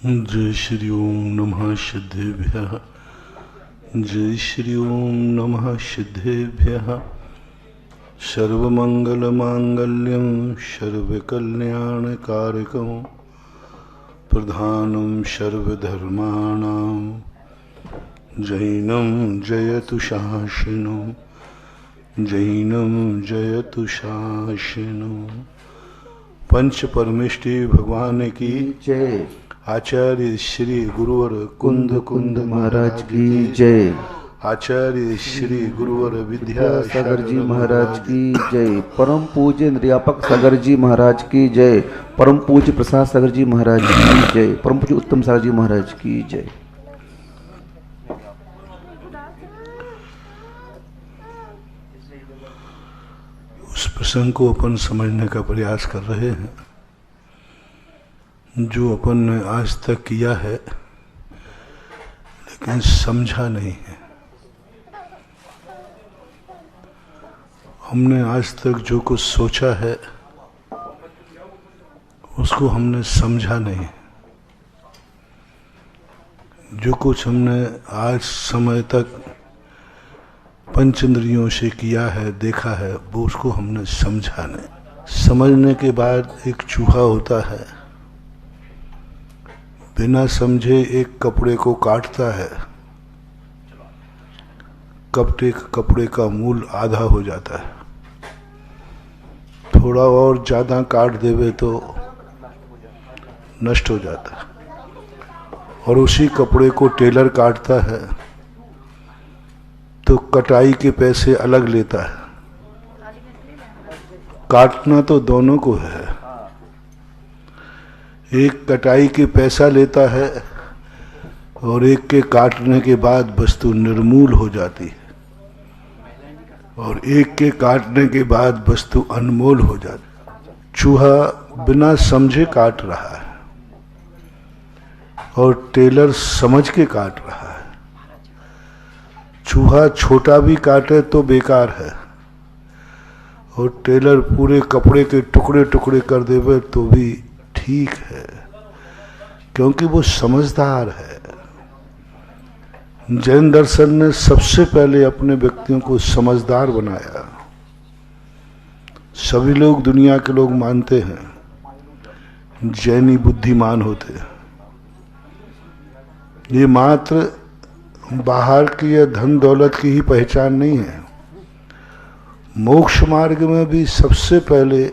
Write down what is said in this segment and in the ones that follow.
जय श्री ओम नमः सिद्धेभ्यः। जय श्री ओम नमः सिद्धेभ्यः। सर्वमंगलमांगल्यं सर्वकल्याणकारकं प्रधानं सर्वधर्माणां जैनं जयतु शासनं जैनं जयतु शासनं। पंच परमेष्टि भगवान की जय। आचार्य श्री गुरुवर कुंद कुंद महाराज की जय। आचार्य श्री गुरुवर विद्यासागर जी महाराज की जय। परम पूज्य निर्यापक सागर जी महाराज की जय। परम पूज्य प्रसाद सागर जी महाराज की जय। परम पूज्य उत्तम सागर जी महाराज की जय। उस प्रसंग को अपन समझने का प्रयास कर रहे हैं जो अपन ने आज तक किया है लेकिन समझा नहीं है। हमने आज तक जो कुछ सोचा है उसको हमने समझा नहीं। जो कुछ हमने आज समय तक पंचेंद्रियों से किया है, देखा है, वो उसको हमने समझा नहीं। समझने के बाद एक चूहा होता है, बिना समझे एक कपड़े को काटता है, कपड़े का मूल आधा हो जाता है। थोड़ा और ज्यादा काट देवे तो नष्ट हो जाता है। और उसी कपड़े को टेलर काटता है तो कटाई के पैसे अलग लेता है। काटना तो दोनों को है, एक कटाई के पैसा लेता है और एक के काटने के बाद वस्तु निर्मूल हो जाती है, और एक के काटने के बाद वस्तु अनमोल हो जाती है। चूहा बिना समझे काट रहा है और टेलर समझ के काट रहा है। चूहा छोटा भी काटे तो बेकार है, और टेलर पूरे कपड़े के टुकड़े टुकड़े कर देवे तो भी ठीक है, क्योंकि वो समझदार है। जैन दर्शन ने सबसे पहले अपने व्यक्तियों को समझदार बनाया। सभी लोग, दुनिया के लोग मानते हैं जैनी बुद्धिमान होते हैं। ये मात्र बाहर की या धन दौलत की ही पहचान नहीं है। मोक्ष मार्ग में भी सबसे पहले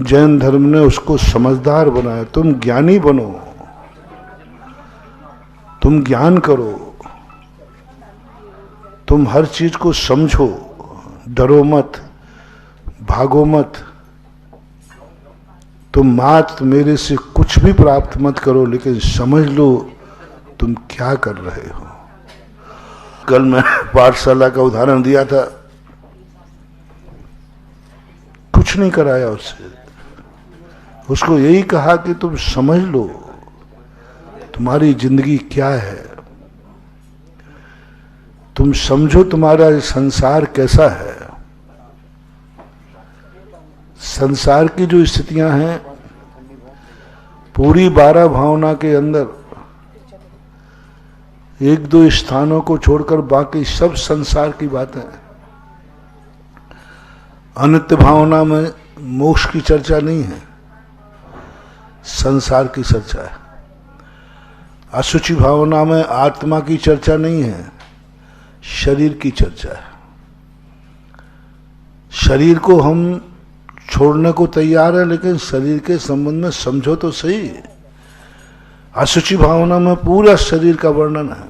जैन धर्म ने उसको समझदार बनाया। तुम ज्ञानी बनो, तुम ज्ञान करो, तुम हर चीज को समझो, डरो मत, भागो मत। तुम मात्र मेरे से कुछ भी प्राप्त मत करो, लेकिन समझ लो तुम क्या कर रहे हो। कल मैं पाठशाला का उदाहरण दिया था, कुछ नहीं कराया उससे। उसको यही कहा कि तुम समझ लो तुम्हारी जिंदगी क्या है, तुम समझो तुम्हारा संसार कैसा है। संसार की जो स्थितियां हैं, पूरी 12 भावना के अंदर एक दो स्थानों को छोड़कर बाकी सब संसार की बातें हैं। अनित्य भावना में मोक्ष की चर्चा नहीं है, संसार की चर्चा है। अशुचि भावना में आत्मा की चर्चा नहीं है, शरीर की चर्चा है। शरीर को हम छोड़ने को तैयार है, लेकिन शरीर के संबंध में समझो तो सही। अशुचि भावना में पूरा शरीर का वर्णन है।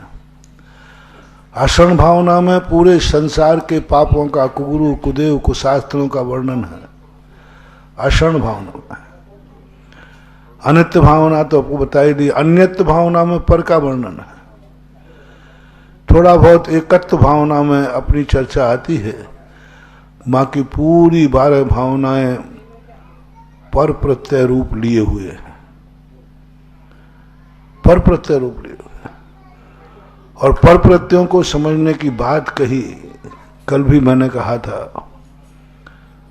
असण भावना में पूरे संसार के पापों का, कुगुरु कुदेव कुशास्त्रों का वर्णन है, असण भावना में। अनित्य भावना तो आपको बताई दी। अन्यत्व भावना में पर का वर्णन है। थोड़ा बहुत एकत्व भावना में अपनी चर्चा आती है। बाकी पूरी 12 भावनाएं पर प्रत्यय रूप लिए हुए हैं, पर प्रत्यय रूप लिए हुए हैं। और पर प्रत्ययों को समझने की बात कही, कल भी मैंने कहा था,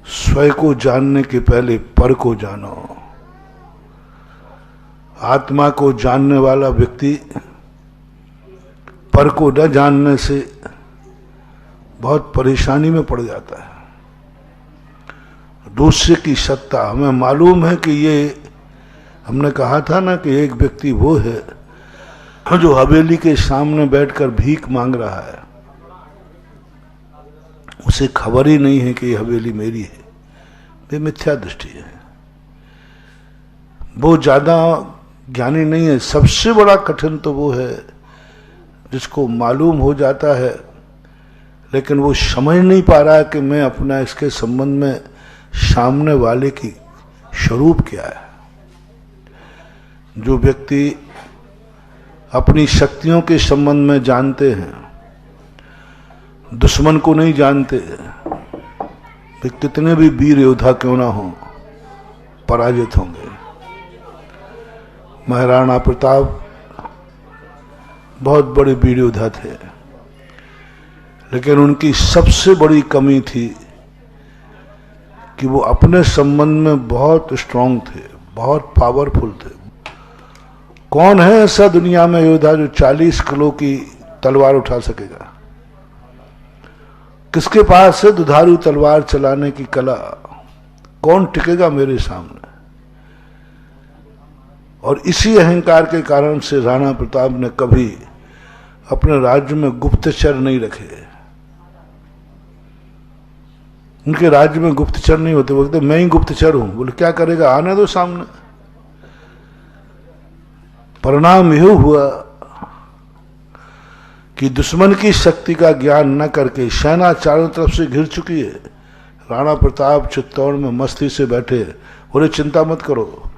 स्वयं को जानने के पहले पर को जानो। आत्मा को जानने वाला व्यक्ति पर को न जानने से बहुत परेशानी में पड़ जाता है। दूसरे की सत्ता हमें मालूम है कि ये, हमने कहा था ना कि एक व्यक्ति वो है जो हवेली के सामने बैठकर भीख मांग रहा है, उसे खबर ही नहीं है कि ये हवेली मेरी है। वे मिथ्या दृष्टि है, वो ज्यादा ज्ञानी नहीं है। सबसे बड़ा कठिन तो वो है जिसको मालूम हो जाता है लेकिन वो समझ नहीं पा रहा है कि मैं अपना इसके संबंध में सामने वाले की स्वरूप क्या है। जो व्यक्ति अपनी शक्तियों के संबंध में जानते हैं, दुश्मन को नहीं जानते, वे कितने भी वीर योद्धा क्यों ना हो, पराजित होंगे। महाराणा प्रताप बहुत बड़े वीर योद्धा थे, लेकिन उनकी सबसे बड़ी कमी थी कि वो अपने संबंध में बहुत स्ट्रांग थे, बहुत पावरफुल थे। कौन है ऐसा दुनिया में योद्धा जो 40 किलो की तलवार उठा सकेगा? किसके पास है दुधारू तलवार चलाने की कला? कौन टिकेगा मेरे सामने? और इसी अहंकार के कारण से राणा प्रताप ने कभी अपने राज्य में गुप्तचर नहीं रखे। उनके राज्य में गुप्तचर नहीं होते, वो कहते मैं ही गुप्तचर हूं। बोले क्या करेगा, आने दो सामने। परिणाम यह हुआ कि दुश्मन की शक्ति का ज्ञान न करके सेना चारों तरफ से घिर चुकी है। राणा प्रताप चित्तौड़ में मस्ती से बैठे, बोले चिंता मत करो,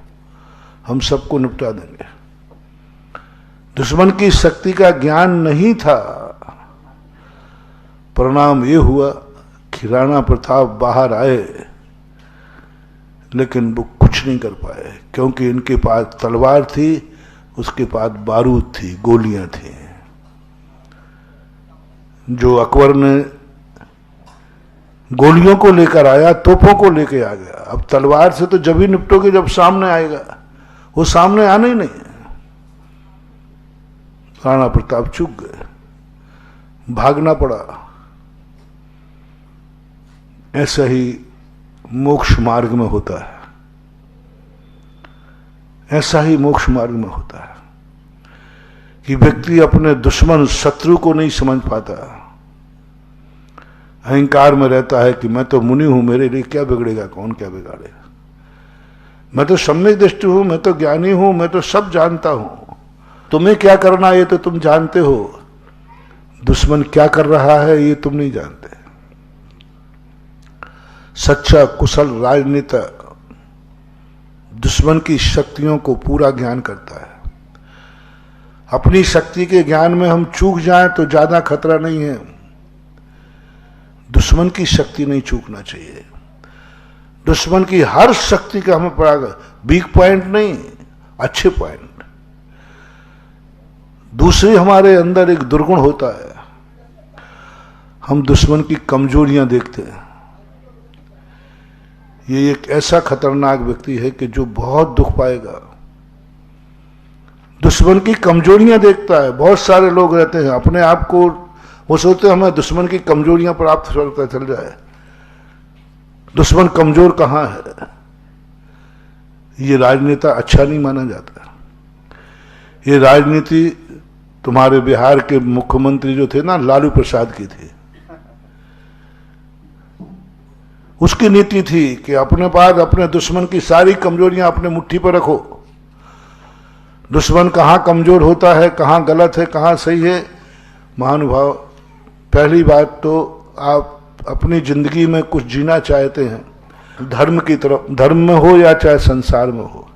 हम सबको निपटा देंगे। दुश्मन की शक्ति का ज्ञान नहीं था। परिणाम यह हुआ कि राणा प्रताप बाहर आए लेकिन वो कुछ नहीं कर पाए, क्योंकि इनके पास तलवार थी, उसके पास बारूद थी, गोलियां थी। जो अकबर ने गोलियों को लेकर आया, तोपों को लेकर आ गया। अब तलवार से तो जब ही निपटोगे जब सामने आएगा, वो सामने आना ही नहीं। राणा प्रताप चूक गए, भागना पड़ा। ऐसा ही मोक्ष मार्ग में होता है, ऐसा ही मोक्ष मार्ग में होता है कि व्यक्ति अपने दुश्मन शत्रु को नहीं समझ पाता। अहंकार में रहता है कि मैं तो मुनि हूं, मेरे लिए क्या बिगड़ेगा, कौन क्या बिगाड़ेगा, मैं तो सम्यक दृष्टि हूं, मैं तो ज्ञानी हूं, मैं तो सब जानता हूं, तुम्हें क्या करना है ये तो तुम जानते हो, दुश्मन क्या कर रहा है ये तुम नहीं जानते। सच्चा कुशल राजनीतिक दुश्मन की शक्तियों को पूरा ज्ञान करता है। अपनी शक्ति के ज्ञान में हम चूक जाएं तो ज्यादा खतरा नहीं है, दुश्मन की शक्ति नहीं चूकना चाहिए। दुश्मन की हर शक्ति का हमें पड़ा, वीक पॉइंट नहीं, अच्छे पॉइंट। दूसरी हमारे अंदर एक दुर्गुण होता है, हम दुश्मन की कमजोरियां देखते हैं। ये एक ऐसा खतरनाक व्यक्ति है कि जो बहुत दुख पाएगा। दुश्मन की कमजोरियां देखता है। बहुत सारे लोग रहते हैं अपने आप को, वो सोचते हैं हमें दुश्मन की कमजोरियां प्राप्त पता चल जाए। दुश्मन कमजोर कहां है, ये राजनेता अच्छा नहीं माना जाता। ये राजनीति तुम्हारे बिहार के मुख्यमंत्री जो थे ना, लालू प्रसाद की थी। उसकी नीति थी कि अपने पास अपने दुश्मन की सारी कमजोरियां अपने मुट्ठी पर रखो। दुश्मन कहां कमजोर होता है, कहां गलत है, कहां सही है। महानुभाव, पहली बात तो आप अपनी जिंदगी में कुछ जीना चाहते हैं धर्म की तरफ, धर्म में हो या चाहे संसार में हो,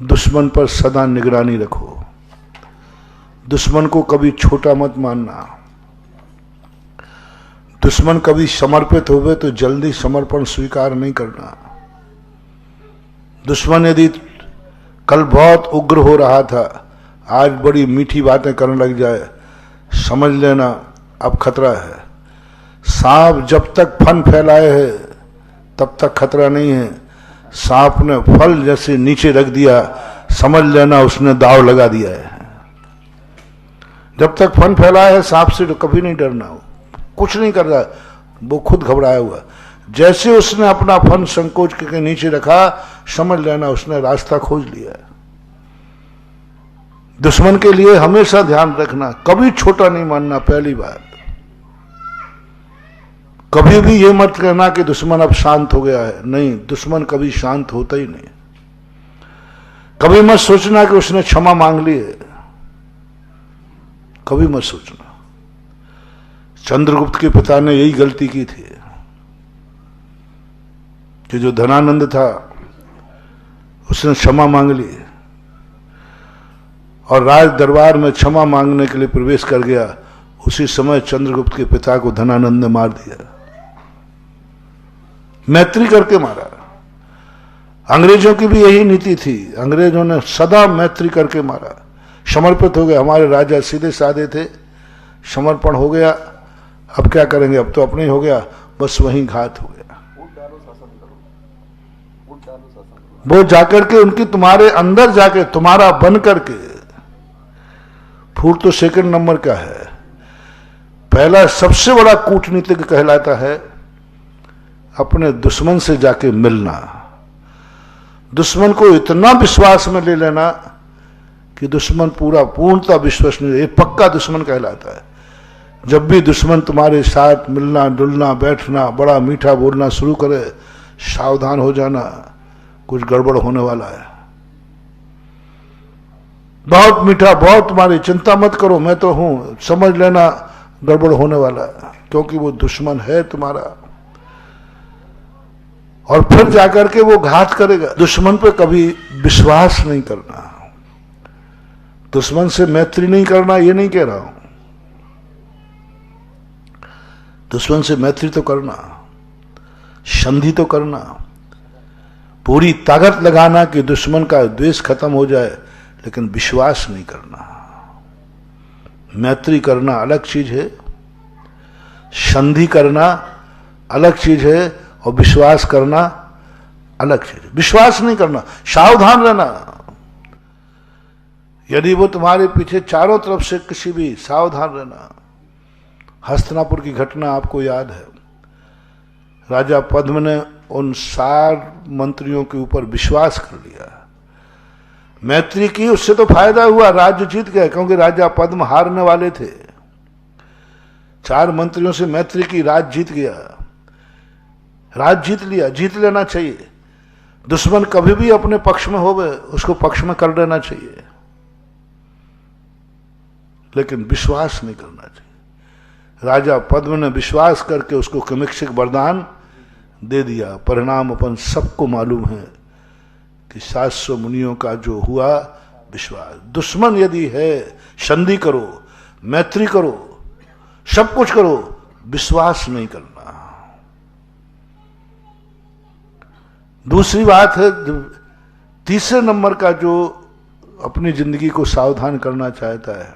दुश्मन पर सदा निगरानी रखो। दुश्मन को कभी छोटा मत मानना। दुश्मन कभी समर्पित होवे तो जल्दी समर्पण स्वीकार नहीं करना। दुश्मन यदि कल बहुत उग्र हो रहा था, आज बड़ी मीठी बातें करने लग जाए, समझ लेना अब खतरा है। सांप जब तक फन फैलाए है तब तक खतरा नहीं है, सांप ने फल जैसे नीचे रख दिया, समझ लेना उसने दाव लगा दिया है। जब तक फन फैलाया है सांप से तो कभी नहीं डरना, हो कुछ नहीं कर रहा, वो खुद घबराया हुआ। जैसे उसने अपना फन संकोच के नीचे रखा, समझ लेना उसने रास्ता खोज लिया है। दुश्मन के लिए हमेशा ध्यान रखना, कभी छोटा नहीं मानना। पहली बात, कभी भी ये मत कहना कि दुश्मन अब शांत हो गया है, नहीं, दुश्मन कभी शांत होता ही नहीं। कभी मत सोचना कि उसने क्षमा मांग ली है, कभी मत सोचना। चंद्रगुप्त के पिता ने यही गलती की थी कि जो धनानंद था उसने क्षमा मांग ली और राज दरबार में क्षमा मांगने के लिए प्रवेश कर गया। उसी समय चंद्रगुप्त के पिता को धनानंद ने मार दिया, मैत्री करके मारा। अंग्रेजों की भी यही नीति थी, अंग्रेजों ने सदा मैत्री करके मारा। समर्पित हो गए, हमारे राजा सीधे साधे थे, समर्पण हो गया, अब क्या करेंगे, अब तो अपने ही हो गया, बस वहीं घात हो गया। वो जाकर के उनकी तुम्हारे अंदर जाके तुम्हारा बन करके, फूट तो सेकंड नंबर का है, पहला सबसे बड़ा कूटनीतिक कहलाता है अपने दुश्मन से जाके मिलना, दुश्मन को इतना विश्वास में ले लेना कि दुश्मन पूर्णता विश्वसनीय, ये पक्का दुश्मन कहलाता है। जब भी दुश्मन तुम्हारे साथ मिलना जुलना बैठना बड़ा मीठा बोलना शुरू करे, सावधान हो जाना, कुछ गड़बड़ होने वाला है। बहुत मीठा, बहुत तुम्हारी, चिंता मत करो, मैं तो हूं, समझ लेना गड़बड़ होने वाला है, क्योंकि वो दुश्मन है तुम्हारा। और फिर जाकर के वो घात करेगा। दुश्मन पे कभी विश्वास नहीं करना, दुश्मन से मैत्री नहीं करना, ये नहीं कह रहा हूं, दुश्मन से मैत्री तो करना, संधि तो करना, पूरी ताकत लगाना कि दुश्मन का द्वेष खत्म हो जाए, लेकिन विश्वास नहीं करना। मैत्री करना अलग चीज है, संधि करना अलग चीज है, और विश्वास करना अलग चीज है। विश्वास नहीं करना, सावधान रहना। यदि वो तुम्हारे पीछे चारों तरफ से किसी भी, सावधान रहना। हस्तिनापुर की घटना आपको याद है, राजा पद्म ने उन 4 मंत्रियों के ऊपर विश्वास कर लिया, मैत्री की, उससे तो फायदा हुआ, राज्य जीत गए, क्योंकि राजा पद्म हारने वाले थे। 4 मंत्रियों से मैत्री की, राज जीत गया, राज जीत लिया। जीत लेना चाहिए, दुश्मन कभी भी अपने पक्ष में हो गए उसको पक्ष में कर देना चाहिए, लेकिन विश्वास नहीं करना चाहिए। राजा पद्म ने विश्वास करके उसको कमिक्षिक वरदान दे दिया। परिणाम अपन सबको मालूम है कि 700 मुनियों का जो हुआ विश्वास। दुश्मन यदि है, संधि करो, मैत्री करो, सब कुछ करो, विश्वास नहीं करना। दूसरी बात है, तीसरे नंबर का जो अपनी जिंदगी को सावधान करना चाहता है,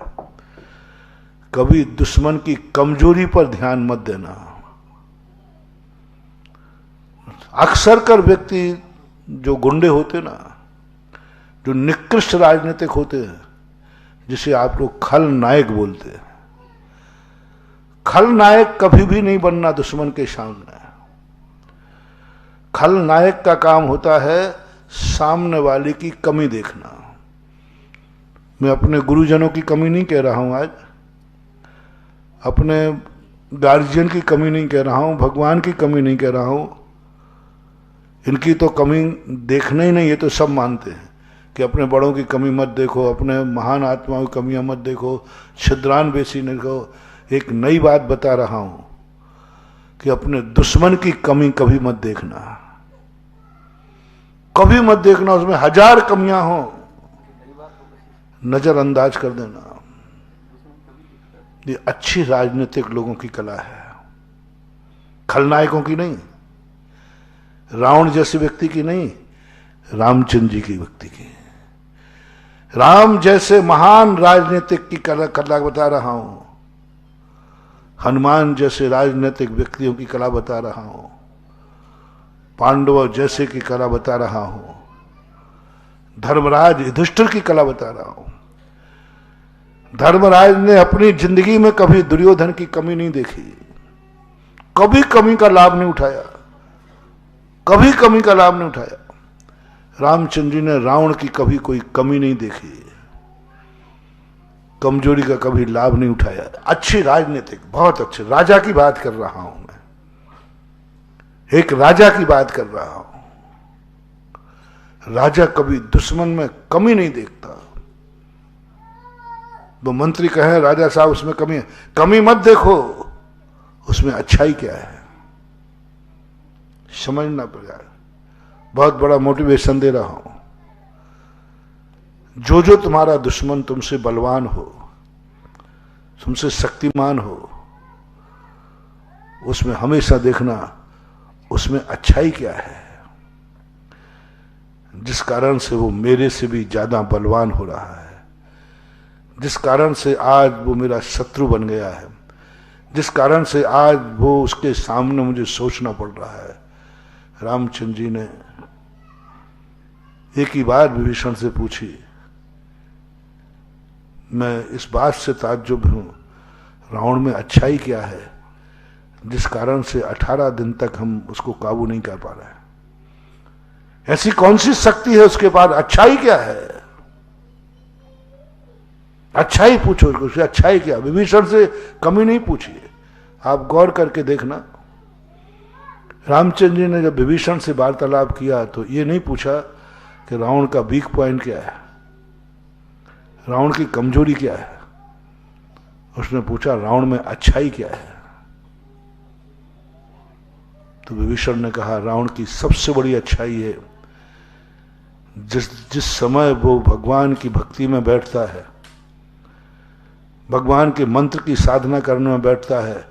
कभी दुश्मन की कमजोरी पर ध्यान मत देना। अक्सर कर व्यक्ति जो गुंडे होते ना, जो निकृष्ट राजनीतिक होते हैं, जिसे आप लोग खलनायक बोलते हैं, खलनायक कभी भी नहीं बनना दुश्मन के सामने। खलनायक का काम होता है सामने वाले की कमी देखना। मैं अपने गुरुजनों की कमी नहीं कह रहा हूं आज, अपने गार्जियन की कमी नहीं कह रहा हूं, भगवान की कमी नहीं कह रहा हूं। इनकी तो कमी देखना ही नहीं, ये तो सब मानते हैं कि अपने बड़ों की कमी मत देखो, अपने महान आत्माओं की कमियां मत देखो, छिद्रान बेसी नहीं देखो। एक नई बात बता रहा हूं कि अपने दुश्मन की कमी कभी मत देखना, कभी मत देखना। उसमें 1000 कमियां हो, नजरअंदाज कर देना। ये अच्छी राजनीतिक लोगों की कला है, खलनायकों की नहीं, रावण जैसे व्यक्ति की नहीं, रामचंद्र जी की व्यक्ति की। राम जैसे महान राजनीतिक की कला बता रहा हूं, हनुमान जैसे राजनीतिक व्यक्तियों की कला बता रहा हूं। पांडव जैसे की कला बता रहा हूं, धर्मराज युधिष्ठिर की कला बता रहा हूं। धर्मराज ने अपनी जिंदगी में कभी दुर्योधन की कमी नहीं देखी, कभी कमी का लाभ नहीं उठाया, कभी कमी का लाभ नहीं उठाया। रामचंद्र जी ने रावण की कभी कोई कमी नहीं देखी, कमजोरी का कभी लाभ नहीं उठाया। अच्छी राजनीतिक, बहुत अच्छे राजा की बात कर रहा हूं मैं, एक राजा की बात कर रहा हूं। राजा कभी दुश्मन में कमी नहीं देखता। वो मंत्री कहे राजा साहब उसमें कमी है, कमी मत देखो, उसमें अच्छाई क्या है समझना पड़ेगा। बहुत बड़ा मोटिवेशन दे रहा हूं। जो जो तुम्हारा दुश्मन तुमसे बलवान हो, तुमसे शक्तिमान हो, उसमें हमेशा देखना उसमें अच्छाई क्या है, जिस कारण से वो मेरे से भी ज्यादा बलवान हो रहा है, जिस कारण से आज वो मेरा शत्रु बन गया है, जिस कारण से आज वो उसके सामने मुझे सोचना पड़ रहा है। रामचंद्र जी ने एक ही बात विभीषण से पूछी। मैं इस बात से ताज्जुब हूं, रावण में अच्छाई क्या है जिस कारण से 18 दिन तक हम उसको काबू नहीं कर पा रहे हैं? ऐसी कौन सी शक्ति है उसके पास? अच्छाई क्या है? अच्छाई पूछो उससे, अच्छाई क्या? विभीषण से कमी नहीं पूछिए। आप गौर करके देखना, रामचंद्र जी ने जब विभीषण से वार्तालाप किया तो ये नहीं पूछा कि रावण का वीक पॉइंट क्या है, रावण की कमजोरी क्या है। उसने पूछा रावण में अच्छाई क्या है। तो विभीषण ने कहा रावण की सबसे बड़ी अच्छाई है जिस समय वो भगवान की भक्ति में बैठता है, भगवान के मंत्र की साधना करने में बैठता है,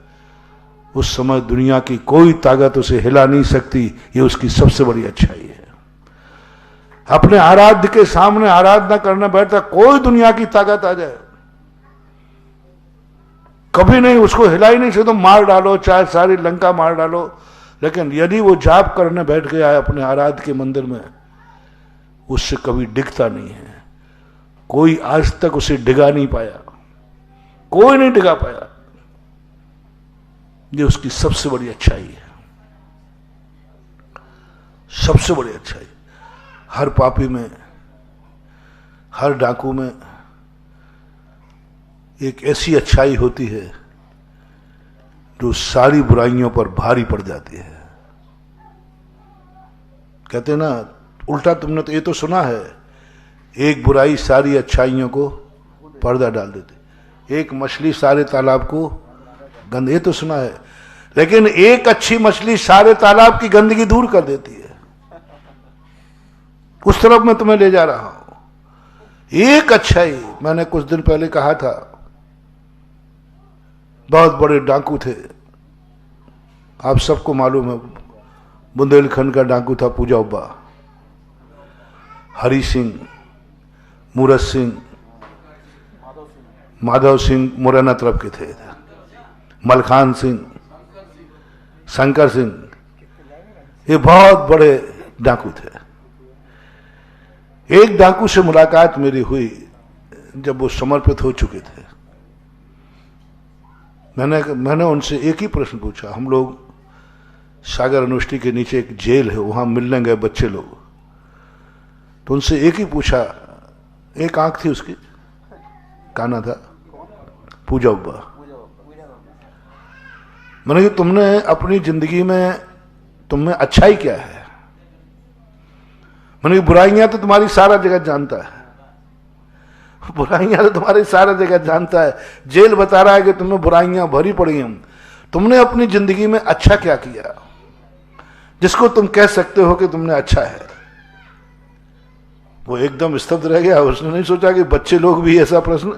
उस समय दुनिया की कोई ताकत उसे हिला नहीं सकती। ये उसकी सबसे बड़ी अच्छाई है। अपने आराध्य के सामने आराधना करने बैठता, कोई दुनिया की ताकत आ जाए कभी नहीं, उसको हिला ही नहीं सकते। तो मार डालो, चाहे सारी लंका मार डालो, लेकिन यदि वो जाप करने बैठ गया है अपने आराध्य के मंदिर में, उससे कभी डिगता नहीं है। कोई आज तक उसे डिगा नहीं पाया, कोई नहीं डिगा पाया। ये उसकी सबसे बड़ी अच्छाई है, सबसे बड़ी अच्छाई। हर पापी में, हर डाकू में एक ऐसी अच्छाई होती है जो सारी बुराइयों पर भारी पड़ जाती है। कहते ना, उल्टा तुमने तो ये तो सुना है, एक बुराई सारी अच्छाइयों को पर्दा डाल देती, एक मछली सारे तालाब को गंद, ये तो सुना है। लेकिन एक अच्छी मछली सारे तालाब की गंदगी दूर कर देती है। उस तरफ मैं तुम्हें ले जा रहा हूं। एक अच्छाई, मैंने कुछ दिन पहले कहा था, बहुत बड़े डाकू थे, आप सबको मालूम है, बुंदेलखंड का डाकू था पूजा उब्बा, हरि सिंह, मूरत सिंह, माधव सिंह मुरैना तरफ के थे, मलखान सिंह, शंकर सिंह, ये बहुत बड़े डाकू थे। एक डाकू से मुलाकात मेरी हुई जब वो समर्पित हो चुके थे। मैंने उनसे एक ही प्रश्न पूछा। हम लोग सागर यूनिवर्सिटी के नीचे एक जेल है, वहां मिलने गए बच्चे लोग, तो उनसे एक ही पूछा, एक आंख थी उसकी, काना था, पूजा उब्बा। मैंने कि तुमने अपनी जिंदगी में, तुमने अच्छाई क्या है? मैंने कि बुराइयां तो तुम्हारी सारा जगत जानता है, बुराइयां तो तुम्हारी सारा जगत जानता है। जेल बता रहा है कि तुम्हें बुराइयां भरी पड़ी हैं। तुमने अपनी जिंदगी में अच्छा क्या किया जिसको तुम कह सकते हो कि तुमने अच्छा है? वो एकदम स्तब्ध रह गया। उसने नहीं सोचा कि बच्चे लोग भी ऐसा प्रश्न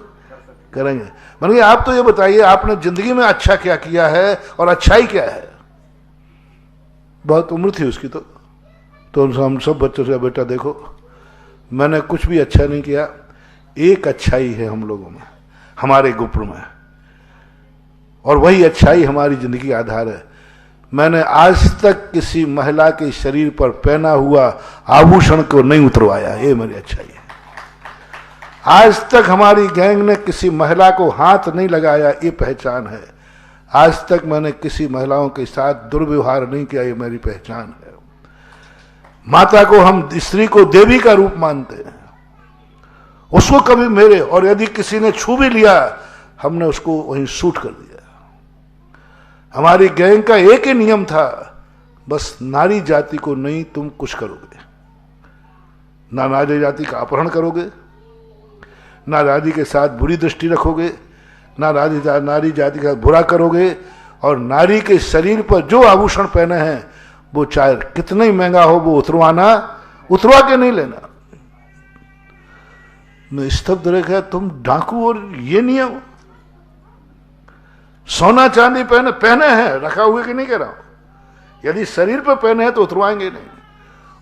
करेंगे। मैंने कहा आप तो ये बताइए, आपने जिंदगी में अच्छा क्या किया है और अच्छाई क्या है? बहुत उम्र थी उसकी, तो हम सब बच्चों से, बेटा देखो मैंने कुछ भी अच्छा नहीं किया, एक अच्छाई है हम लोगों में, हमारे गुप्र में, और वही अच्छाई हमारी जिंदगी का आधार है। मैंने आज तक किसी महिला के शरीर पर पहना हुआ आभूषण को नहीं उतरवाया। ये मेरी अच्छाई है। आज तक हमारी गैंग ने किसी महिला को हाथ नहीं लगाया, ये पहचान है। आज तक मैंने किसी महिलाओं के साथ दुर्व्यवहार नहीं किया, ये मेरी पहचान है। माता को हम स्त्री को देवी का रूप मानते हैं, उसको कभी मेरे, और यदि किसी ने छू भी लिया हमने उसको वहीं शूट कर दिया। हमारी गैंग का एक ही नियम था, बस नारी जाति को नहीं तुम कुछ करोगे, ना नारी जाति का अपहरण करोगे, ना नारी के साथ बुरी दृष्टि रखोगे, ना नारी जाति का बुरा करोगे, और नारी के शरीर पर जो आभूषण पहने हैं वो चाहे कितना ही महंगा हो वो उतरवा के नहीं लेना। मैं स्तब्ध रह गया, तुम डाकू और ये नियम। सोना चांदी पहने हैं, रखा हुए कि नहीं कह रहा हूं। यदि शरीर पर पहने हैं तो उतरवाएंगे नहीं।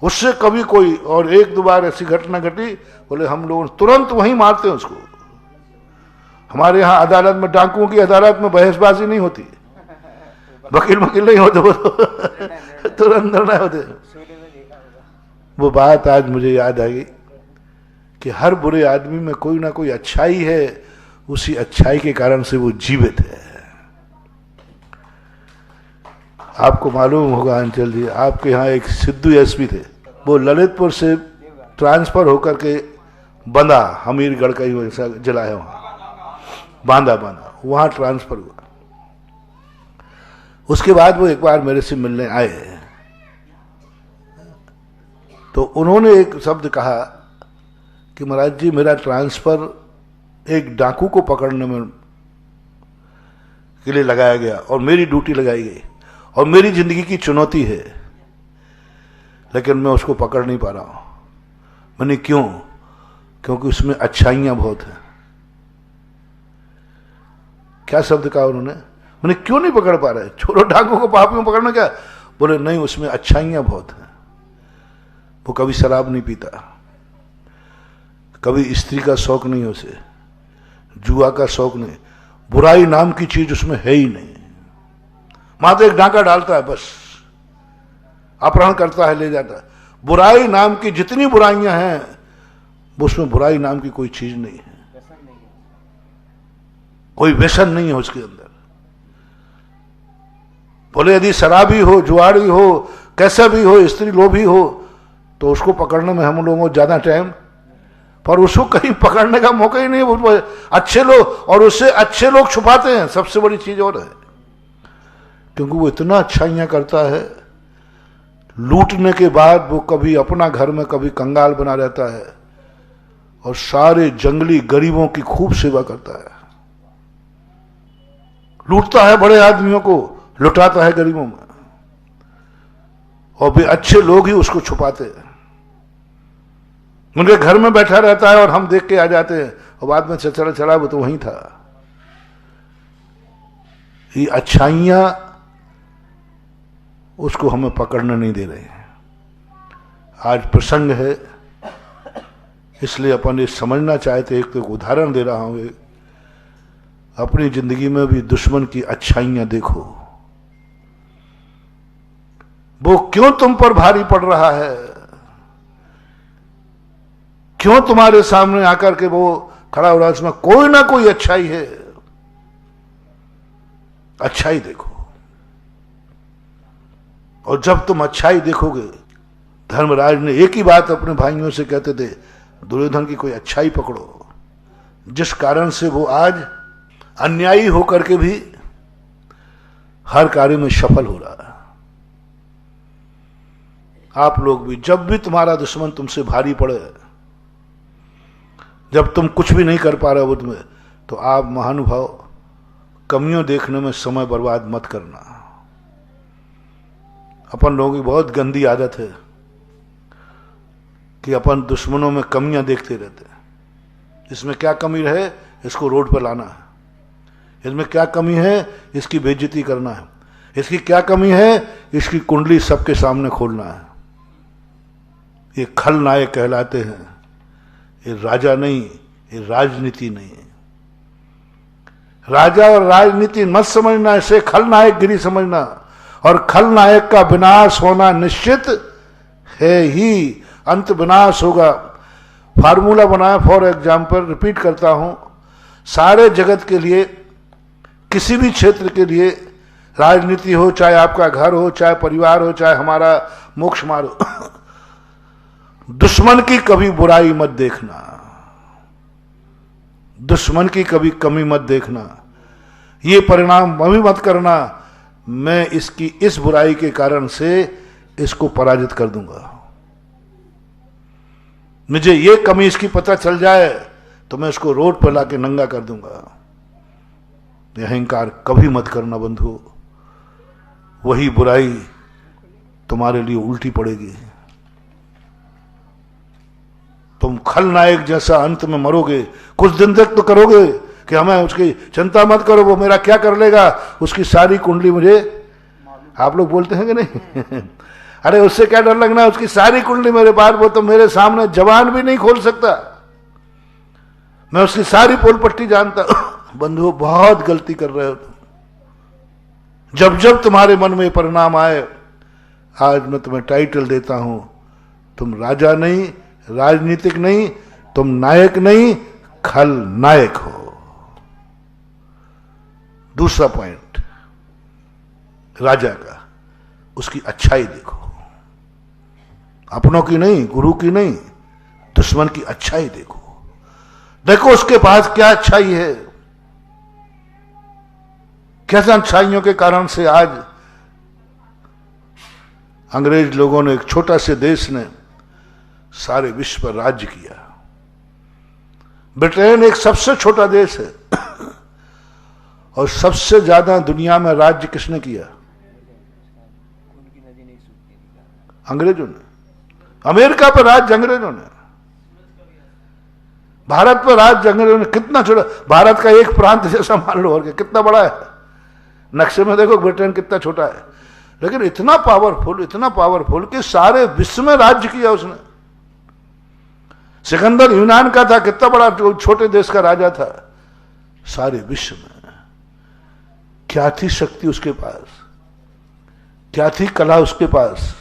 उससे कभी कोई, और एक दो बार ऐसी घटना घटी, बोले हम लोग तुरंत वहीं मारते हैं उसको। हमारे यहां अदालत में, डाकुओं की अदालत में बहसबाजी नहीं होती, वकील नहीं होते, वो तुरंत निर्णय होते। वो बात आज मुझे याद आई कि हर बुरे आदमी में कोई ना कोई अच्छाई है, उसी अच्छाई के कारण से वो जीवित है। आपको मालूम होगा अंचल जी, आपके यहाँ एक सिद्धू एसपी थे, वो ललितपुर से ट्रांसफर होकर के बंदा, हमीरगढ़ का ही जिला है, वहां बांदा वहां ट्रांसफर हुआ। उसके बाद वो एक बार मेरे से मिलने आए, तो उन्होंने एक शब्द कहा कि महाराज जी मेरा ट्रांसफर एक डाकू को पकड़ने में के लिए लगाया गया और मेरी ड्यूटी लगाई गई और मेरी जिंदगी की चुनौती है, लेकिन मैं उसको पकड़ नहीं पा रहा हूं। मैंने क्यों? क्योंकि उसमें अच्छाइयां बहुत हैं। क्या शब्द कहा उन्होंने? मैंने क्यों नहीं पकड़ पा रहे? छोड़ो डाकू को, पापियों पकड़ना क्या? बोले नहीं, उसमें अच्छाइयां बहुत हैं। वो कभी शराब नहीं पीता, कभी स्त्री का शौक नहीं, उसे जुआ का शौक नहीं, बुराई नाम की चीज उसमें है ही नहीं। मात्र एक डांका डालता है बस, अपहरण करता है, ले जाता है। बुराई नाम की जितनी बुराइयां हैं उसमें बुराई नाम की कोई चीज नहीं है, कोई व्यसन नहीं है उसके अंदर। बोले यदि शराबी हो, जुआरी हो, कैसा भी हो, स्त्री लोभी हो, तो उसको पकड़ने में हम लोगों को ज्यादा टाइम, पर उसको कहीं पकड़ने का मौका ही नहीं। अच्छे लोग, और उससे अच्छे लोग छुपाते हैं, सबसे बड़ी चीज और है, क्योंकि वो इतना अच्छाइयां करता है। लूटने के बाद वो कभी अपना घर में कभी कंगाल बना रहता है और सारे जंगली गरीबों की खूब सेवा करता है। लूटता है बड़े आदमियों को, लुटाता है गरीबों में, और भी अच्छे लोग ही उसको छुपाते हैं। उनके घर में बैठा रहता है और हम देख के आ जाते हैं, और बाद में चला वो तो वहीं था। ये अच्छाइयां उसको हमें पकड़ने नहीं दे रहे हैं। आज प्रसंग है, इसलिए अपन ये समझना चाहते। एक तो उदाहरण दे रहा हूं, अपनी जिंदगी में भी दुश्मन की अच्छाइयां देखो। वो क्यों तुम पर भारी पड़ रहा है? क्यों तुम्हारे सामने आकर के वो खड़ा हो रहा है? उसमें कोई ना कोई अच्छाई है। अच्छाई देखो, और जब तुम अच्छाई देखोगे, धर्मराज ने एक ही बात अपने भाइयों से कहते थे, दुर्योधन की कोई अच्छाई पकड़ो, जिस कारण से वो आज अन्यायी होकर के भी हर कार्य में सफल हो रहा है। आप लोग भी, जब भी तुम्हारा दुश्मन तुमसे भारी पड़े, जब तुम कुछ भी नहीं कर पा रहे हो तुम्हें, तो आप महानुभाव कमियों देखने में समय बर्बाद मत करना। अपन लोगों की बहुत गंदी आदत है कि अपन दुश्मनों में कमियां देखते रहते हैं। इसमें क्या कमी रहे, इसको रोड पर लाना है। इसमें क्या कमी है, इसकी बेइज्जती करना है। इसकी क्या कमी है, इसकी कुंडली सबके सामने खोलना है। ये खलनायक कहलाते हैं। ये राजा नहीं, ये राजनीति नहीं है। राजा और राजनीति मत समझना, इसे खलनायक गिरी समझना। और खलनायक का विनाश होना निश्चित है ही, अंत विनाश होगा। फार्मूला बनाया, फॉर एग्जाम्पल रिपीट करता हूं, सारे जगत के लिए, किसी भी क्षेत्र के लिए, राजनीति हो, चाहे आपका घर हो, चाहे परिवार हो, चाहे हमारा मोक्ष मार्ग हो, दुश्मन की कभी बुराई मत देखना, दुश्मन की कभी कमी मत देखना, ये परिणाम अभी मत करना मैं इसकी इस बुराई के कारण से इसको पराजित कर दूंगा, मुझे ये कमी इसकी पता चल जाए तो मैं इसको रोड पर लाके नंगा कर दूंगा। ये अहंकार कभी मत करना बंधु, वही बुराई तुम्हारे लिए उल्टी पड़ेगी। तुम खलनायक जैसा अंत में मरोगे। कुछ दिन तक तो करोगे कि हमें उसकी चिंता मत करो, वो मेरा क्या कर लेगा, उसकी सारी कुंडली मुझे, आप लोग बोलते हैं कि नहीं अरे उससे क्या डर लगना, उसकी सारी कुंडली मेरे पास, वो तो मेरे सामने जबान भी नहीं खोल सकता, मैं उसकी सारी पोल पट्टी जानता हूं। बंधुओं बहुत गलती कर रहे हो तुम। जब जब तुम्हारे मन में परिणाम आए, आज मैं तुम्हें टाइटल देता हूं, तुम राजा नहीं, राजनीतिक नहीं, तुम नायक नहीं, खलनायक हो। दूसरा पॉइंट राजा का, उसकी अच्छाई देखो, अपनों की नहीं, गुरु की नहीं, दुश्मन की अच्छाई देखो। देखो उसके पास क्या अच्छाई है, कैसे अच्छाइयों के कारण से आज अंग्रेज लोगों ने, एक छोटा से देश ने सारे विश्व पर राज्य किया। ब्रिटेन एक सबसे छोटा देश है और सबसे ज्यादा दुनिया में राज्य किसने किया? अंग्रेजों ने। अमेरिका पर राज्य अंग्रेजों ने, भारत पर राज्य अंग्रेजों ने। कितना छोटा, भारत का एक प्रांत जैसा मान लो, और कितना बड़ा है नक्शे में, देखो ब्रिटेन कितना छोटा है, लेकिन इतना पावरफुल कि सारे विश्व में राज्य किया उसने। सिकंदर यूनान का था, कितना बड़ा छोटे देश का राजा था, सारे विश्व में। क्या थी शक्ति उसके पास, क्या थी कला उसके पास,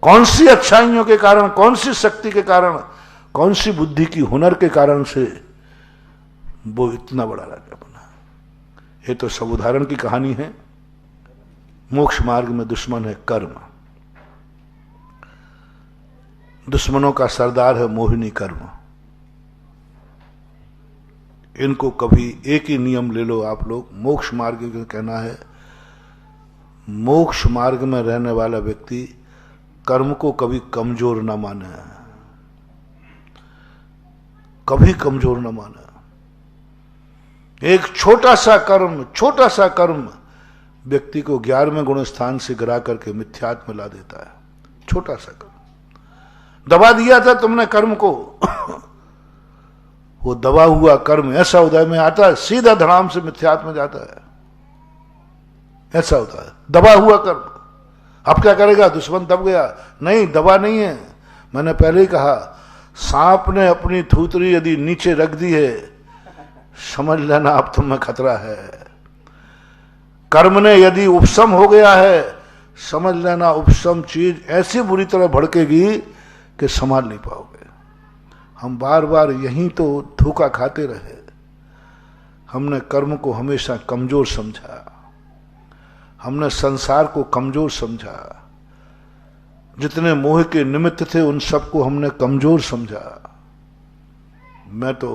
कौन सी अच्छाइयों के कारण, कौन सी शक्ति के कारण, कौन सी बुद्धि की हुनर के कारण से वो इतना बड़ा राजा बना। ये तो सब उदाहरण की कहानी है। मोक्ष मार्ग में दुश्मन है कर्म, दुश्मनों का सरदार है मोहिनी कर्म। इनको कभी एक ही नियम ले लो आप लोग, मोक्ष मार्ग का कहना है, मोक्ष मार्ग में रहने वाला व्यक्ति कर्म को कभी कमजोर ना माने, कभी कमजोर ना माने। एक छोटा सा कर्म व्यक्ति को 11वें गुण स्थान से गिरा करके मिथ्यात्व में ला देता है। छोटा सा कर्म दबा दिया था तुमने कर्म को वो दबा हुआ कर्म ऐसा उदय में आता है, सीधा धड़ाम से मिथ्यात्व में जाता है। ऐसा होता है दबा हुआ कर्म। अब क्या करेगा, दुश्मन दब गया? नहीं, दबा नहीं है। मैंने पहले ही कहा, सांप ने अपनी थूतरी यदि नीचे रख दी है, समझ लेना अब तुम्हें खतरा है। कर्म ने यदि उपशम हो गया है, समझ लेना उपशम चीज ऐसी बुरी तरह भड़केगी कि संभाल नहीं पाओगे। हम बार बार यहीं तो धोखा खाते रहे। हमने कर्म को हमेशा कमजोर समझा, हमने संसार को कमजोर समझा, जितने मोह के निमित्त थे उन सबको हमने कमजोर समझा। मैं तो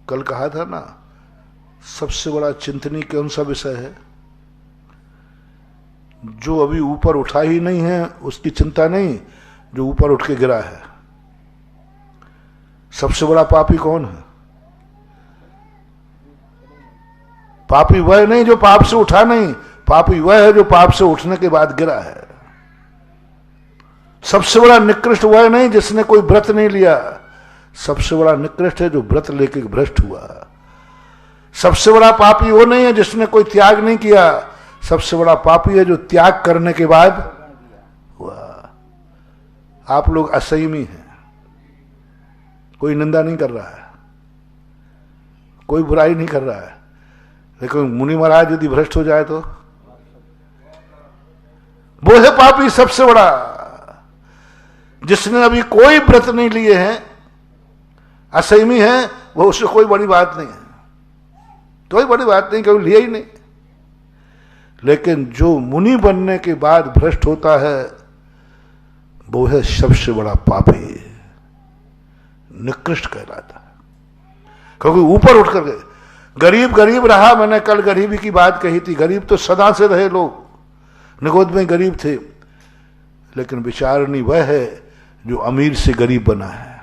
कल कहा था ना, सबसे बड़ा चिंतनीय कौन सा विषय है? जो अभी ऊपर उठा ही नहीं है उसकी चिंता नहीं, जो ऊपर उठ के गिरा है। सबसे बड़ा पापी कौन है? पापी वह नहीं जो पाप से उठा नहीं, पापी वह है जो पाप से उठने के बाद गिरा है। सबसे बड़ा निकृष्ट वह नहीं जिसने कोई व्रत नहीं लिया, सबसे बड़ा निकृष्ट है जो व्रत लेके भ्रष्ट हुआ। सबसे बड़ा पापी वो नहीं है जिसने कोई त्याग नहीं किया, सबसे बड़ा पापी है जो त्याग करने के बाद हुआ। आप लोग असंयमी हैं, कोई निंदा नहीं कर रहा है, कोई बुराई नहीं कर रहा है, लेकिन मुनि महाराज यदि भ्रष्ट हो जाए तो वो है पापी सबसे बड़ा। जिसने अभी कोई व्रत नहीं लिए हैं, असहमी है, वो उससे कोई बड़ी बात नहीं है, कोई बड़ी बात नहीं, कभी लिया ही नहीं। लेकिन जो मुनि बनने के बाद भ्रष्ट होता है, वो है सबसे बड़ा पापी, निकृष्ट कहलाता है। क्योंकि ऊपर उठ करके गरीब गरीब रहा। मैंने कल गरीबी की बात कही थी, गरीब तो सदा से रहे लोग, निगोद में गरीब थे, लेकिन विचारणी वह है जो अमीर से गरीब बना है,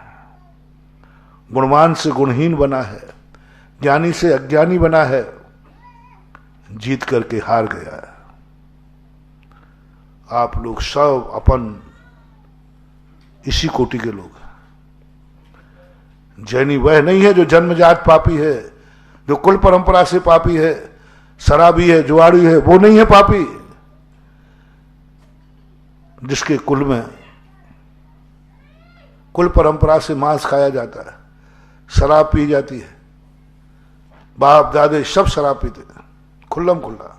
गुणवान से गुणहीन बना है, ज्ञानी से अज्ञानी बना है, जीत करके हार गया है। आप लोग सब अपन इसी कोटि के लोग हैं। जैनी वह नहीं है जो जन्मजात पापी है, जो कुल परंपरा से पापी है, शराबी है, जुआड़ी है, वो नहीं है पापी। जिसके कुल में कुल परंपरा से मांस खाया जाता है, शराब पी जाती है, बाप दादे सब शराब पीते हैं खुल्लम खुल्ला,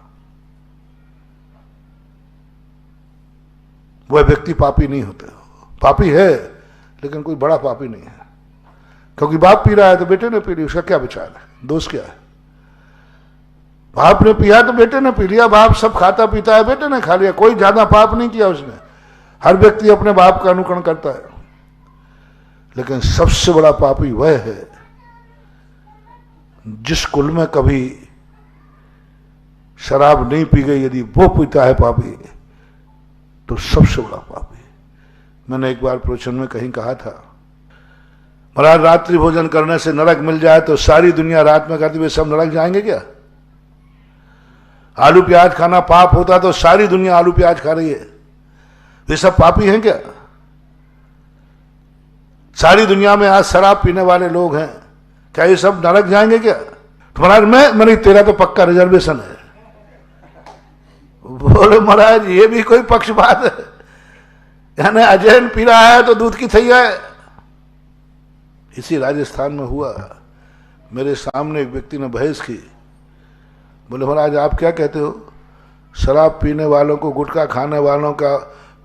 वह व्यक्ति पापी नहीं होते। पापी है लेकिन कोई बड़ा पापी नहीं है। क्योंकि बाप पी रहा है तो बेटे ने पी ली, उसका क्या विचार है, दोष क्या है? बाप ने पिया तो बेटे ने पी लिया, बाप सब खाता पीता है, बेटे ने खा लिया, कोई ज्यादा पाप नहीं किया उसने। हर व्यक्ति अपने बाप का अनुकरण करता है। लेकिन सबसे बड़ा पापी वह है जिस कुल में कभी शराब नहीं पी गई, यदि वो पीता है पापी, तो सबसे बड़ा पापी। मैंने एक बार प्रवचन में कहीं कहा था, महाराज रात्रि भोजन करने से नरक मिल जाए तो सारी दुनिया रात में करती, वे सब नरक जाएंगे क्या? आलू प्याज खाना पाप होता तो सारी दुनिया आलू प्याज खा रही है, वे सब पापी हैं क्या? सारी दुनिया में आज शराब पीने वाले लोग हैं, क्या ये सब नरक जाएंगे क्या? तुम्हारा मैंने तेरा तो पक्का रिजर्वेशन है। बोले महाराज ये भी कोई पक्ष बात है? यानी अजैन पी रहा है तो दूध की थैया है। इसी राजस्थान में हुआ, मेरे सामने एक व्यक्ति ने बहस की, बोले महाराज आप क्या कहते हो, शराब पीने वालों को, गुटखा खाने वालों का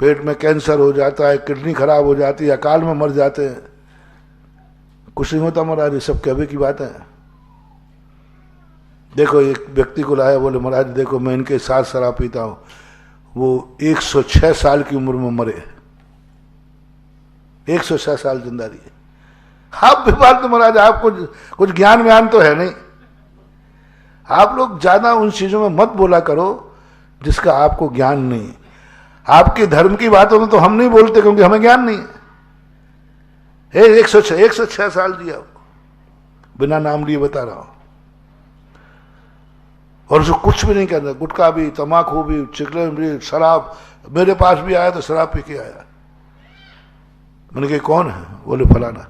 पेट में कैंसर हो जाता है, किडनी खराब हो जाती है, अकाल में मर जाते हैं। कुछ नहीं होता महाराज, ये सब कहवे की बात है। देखो एक व्यक्ति को लाया, बोले महाराज देखो मैं इनके साथ शराब पीता हूं, वो 106 साल की उम्र में मरे, 106 साल जिंदा रही। आप विवाद तो महाराज आपको कुछ ज्ञान व्यान तो है नहीं। आप लोग ज्यादा उन चीजों में मत बोला करो जिसका आपको ज्ञान नहीं। आपके धर्म की बातों में तो हम नहीं बोलते क्योंकि हमें ज्ञान नहीं है। 106 साल दिया, बिना नाम लिए बता रहा हूं, और उसको कुछ भी नहीं करना, गुटखा भी, तम्बाकू भी, चिकन भी, शराब। मेरे पास भी आया तो शराब पी के आया। मैंने कहा कौन है? बोले फलाना।